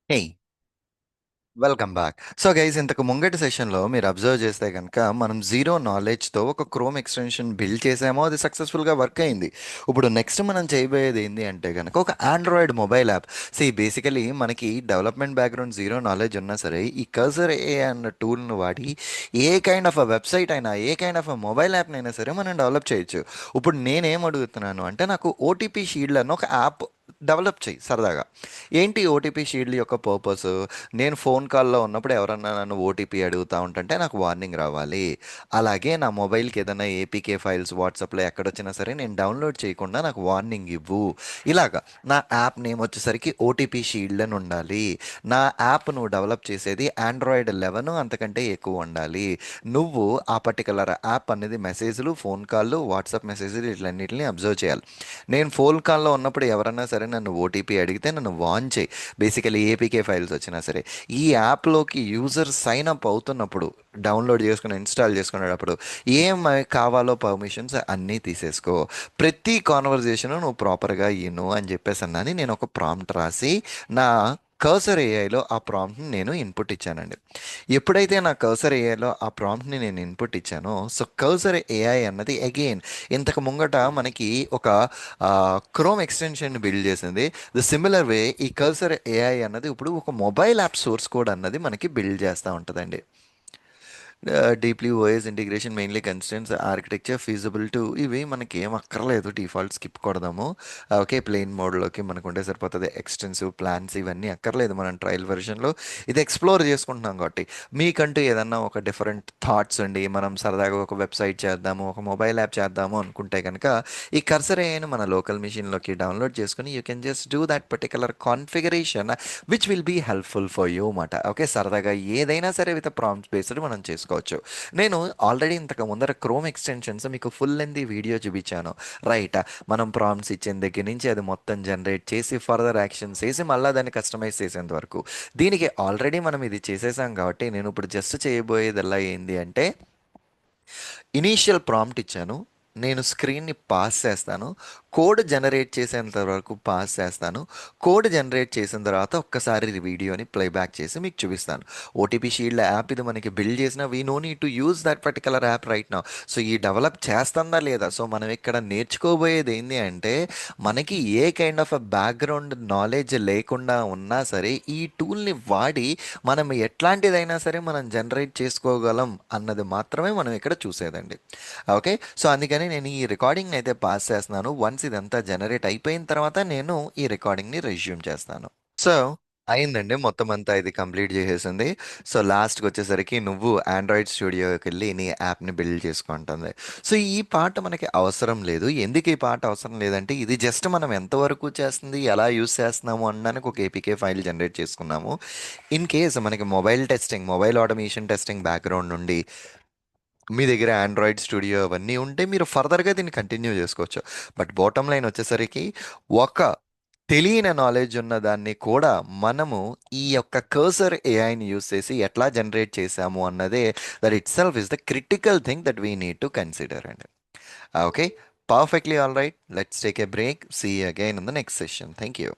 హే, welcome back. So guys, ఇంతకు ముంగటి సెషన్లో మీరు అబ్జర్వ్ చేస్తే కనుక మనం జీరో నాలెడ్జ్తో ఒక క్రోమ్ ఎక్స్టెన్షన్ బిల్డ్ చేసామో, అది సక్సెస్ఫుల్గా వర్క్ అయింది. ఇప్పుడు నెక్స్ట్ మనం చేయబోయేది ఏంటి అంటే కనుక ఒక ఆండ్రాయిడ్ మొబైల్ యాప్. బేసికలీ మనకి డెవలప్మెంట్ బ్యాక్గ్రౌండ్ జీరో నాలెడ్జ్ ఉన్నా సరే, ఈ కర్సర్ ఏ అన్న టూల్ను వాడి ఏ కైండ్ ఆఫ్ అ వెబ్సైట్ అయినా, ఏ కైండ్ ఆఫ్ అ మొబైల్ యాప్నైనా సరే మనం డెవలప్ చేయొచ్చు. ఇప్పుడు నేనేం అడుగుతున్నాను అంటే, నాకు ఓటీపీ షీల్డ్ అన్న ఒక యాప్ డెవలప్ చేయి సరదాగా. ఏంటి ఓటీపీ షీల్డ్ యొక్క పర్పస్? నేను ఫోన్ కాల్‌లో ఉన్నప్పుడు ఎవరన్నా నన్ను ఓటీపీ అడుగుతా ఉంటంటే నాకు వార్నింగ్ రావాలి. అలాగే నా మొబైల్‌కి ఏదైనా ఏపీకే ఫైల్స్ వాట్సాప్‌లో ఎక్కడొచ్చినా సరే నేను డౌన్‌లోడ్ చేయకుండా నాకు వార్నింగ్ ఇవ్వు. ఇలాగ నా యాప్ నేమ్ వచ్చేసరికి ఓటీపీ షీల్డ్ అని ఉండాలి. నా యాప్ నువ్వు డెవలప్ చేసేది ఆండ్రాయిడ్ 11 అంతకంటే ఎక్కువ ఉండాలి. నువ్వు ఆ పర్టిక్యులర్ యాప్ అనేది మెసేజ్‌లు, ఫోన్ కాల్‌లు, వాట్సాప్ మెసేజ్‌లు ఈట్లన్నిటిని అబ్జర్వ్ చేయాలి. నేను ఫోన్ కాల్‌లో ఉన్నప్పుడు ఎవరన్నా సరే నన్ను ఓటీపీ అడిగితే నన్ను వార్న్ చేయి. బేసికలీ ఏపీకే ఫైల్స్ వచ్చినా సరే. ఈ యాప్లోకి యూజర్ సైన్ అప్ అవుతున్నప్పుడు, డౌన్లోడ్ చేసుకుని ఇన్స్టాల్ చేసుకునేటప్పుడు ఏం కావాలో పర్మిషన్స్ అన్నీ తీసేసుకో. ప్రతి కాన్వర్జేషన్ నువ్వు ప్రాపర్గా ఇను అని చెప్పేసి అన్నాని నేను ఒక ప్రాంప్ట్ రాసి నా కర్సర్ ఏఐలో ఆ ప్రాంప్ట్ని నేను ఇన్పుట్ ఇచ్చానండి. ఎప్పుడైతే నా కర్సర్ ఏఐలో ఆ ప్రాంప్ట్ని నేను ఇన్పుట్ ఇచ్చానో, సో కర్సర్ ఏఐ అన్నది అగైన్ ఇంతకు ముంగట మనకి ఒక క్రోమ్ ఎక్స్టెన్షన్ బిల్డ్ చేసింది. ద సిమిలర్ వే ఈ కర్సర్ ఏఐ అన్నది ఇప్పుడు ఒక మొబైల్ యాప్ సోర్స్ కోడ్ అన్నది మనకి బిల్డ్ చేస్తూ ఉంటుందండి. Deeply OS integration mainly constants architecture feasible to ఇవి మనకి ఏం అక్కర్లేదు, డిఫాల్ట్ స్కిప్ కొడదాము. ఓకే, ప్లెయిన్ మోడ్లోకి మనకు ఉంటే సరిపోతుంది. ఎక్స్టెన్సివ్ ప్లాన్స్ ఇవన్నీ అక్కర్లేదు, మనం ట్రయల్ వెర్షన్లో ఇది ఎక్స్ప్లోర్ చేసుకుంటున్నాం కాబట్టి. మీకంటూ ఏదన్నా ఒక డిఫరెంట్ థాట్స్ ఉండి మనం సరదాగా ఒక వెబ్సైట్ చేద్దాము, ఒక మొబైల్ యాప్ చేద్దాము అనుకుంటే కనుక ఈ కర్సర్ ఏఐని మన లోకల్ మిషన్లోకి డౌన్లోడ్ చేసుకుని you can just do that particular configuration which will be helpful for you అన్నమాట. ఓకే, సరదాగా ఏదైనా సరే విత్ ప్రాంప్ట్ బేస్డ్ మనం చేసుకోవచ్చు. నేను ఆల్రెడీ ఇంతకు ముందర క్రోమ్ ఎక్స్టెన్షన్స్ మీకు ఫుల్ లెంత్ వీడియో చూపించాను. రైట్, మనం ప్రాంప్ట్స్ ఇచ్చిన దగ్గర నుంచి అది మొత్తం జనరేట్ చేసి ఫర్దర్ యాక్షన్స్ చేసి మళ్ళీ దాన్ని కస్టమైజ్ చేసేంత వరకు దీనికి ఆల్రెడీ మనం ఇది చేసేసాం కాబట్టి నేను ఇప్పుడు జస్ట్ చేయబోయేదల్లా ఏంది అంటే, ఇనీషియల్ ప్రాంప్ట్ ఇచ్చాను, నేను స్క్రీన్ని పాస్ చేస్తాను, కోడ్ జనరేట్ చేసేంత వరకు పాస్ చేస్తాను. కోడ్ జనరేట్ చేసిన తర్వాత ఒక్కసారి వీడియోని ప్లేబ్యాక్ చేసి మీకు చూపిస్తాను. ఓటీపీ షీల్డ్ యాప్ ఇది మనకి బిల్డ్ చేసిన we no need to use that particular app right now. So ఈ డెవలప్ చేస్తుందా లేదా? సో మనం ఇక్కడ నేర్చుకోబోయేది ఏంటి అంటే, మనకి ఏ kind of a background knowledge లేకుండా ఉన్నా సరే ఈ టూల్ని వాడి మనం ఎట్లాంటిదైనా సరే మనం జనరేట్ చేసుకోగలం అన్నది మాత్రమే మనం ఇక్కడ చూసేదండి. ఓకే, సో అందుకని నేను ఈ రికార్డింగ్ని అయితే పాస్ చేస్తున్నాను. వన్స్ ఇదంతా జనరేట్ అయిపోయిన తర్వాత నేను ఈ రికార్డింగ్ని రెజ్యూమ్ చేస్తాను. సో అయిందండి, మొత్తం అంతా ఇది కంప్లీట్ చేసేసింది. సో లాస్ట్కి వచ్చేసరికి నువ్వు ఆండ్రాయిడ్ స్టూడియోకి వెళ్ళి నీ యాప్ని బిల్డ్ చేసుకుంటుంది. సో ఈ పాట మనకి అవసరం లేదు. ఎందుకు ఈ పాట అవసరం లేదంటే, ఇది జస్ట్ మనం ఎంతవరకు చేస్తుంది, ఎలా యూస్ చేస్తున్నాము అనడానికి ఒక ఏపీకే ఫైల్ జనరేట్ చేసుకున్నాము. ఇన్ కేస్ మనకి mobile testing, mobile automation testing background నుండి మీ దగ్గర ఆండ్రాయిడ్ స్టూడియో అవన్నీ ఉంటే మీరు ఫర్దర్గా దీన్ని కంటిన్యూ చేసుకోవచ్చు. బట్ బాటమ్ లైన్ వచ్చేసరికి, ఒక తెలియని నాలెడ్జ్ ఉన్న దాన్ని కూడా మనము ఈ యొక్క కర్సర్ ఏఐని యూస్ చేసి ఎట్లా జనరేట్ చేసాము అన్నదే, that itself is the critical thing that we need to consider అండి. Okay, perfectly all right. Let's take a break. See again in the next session. Thank you.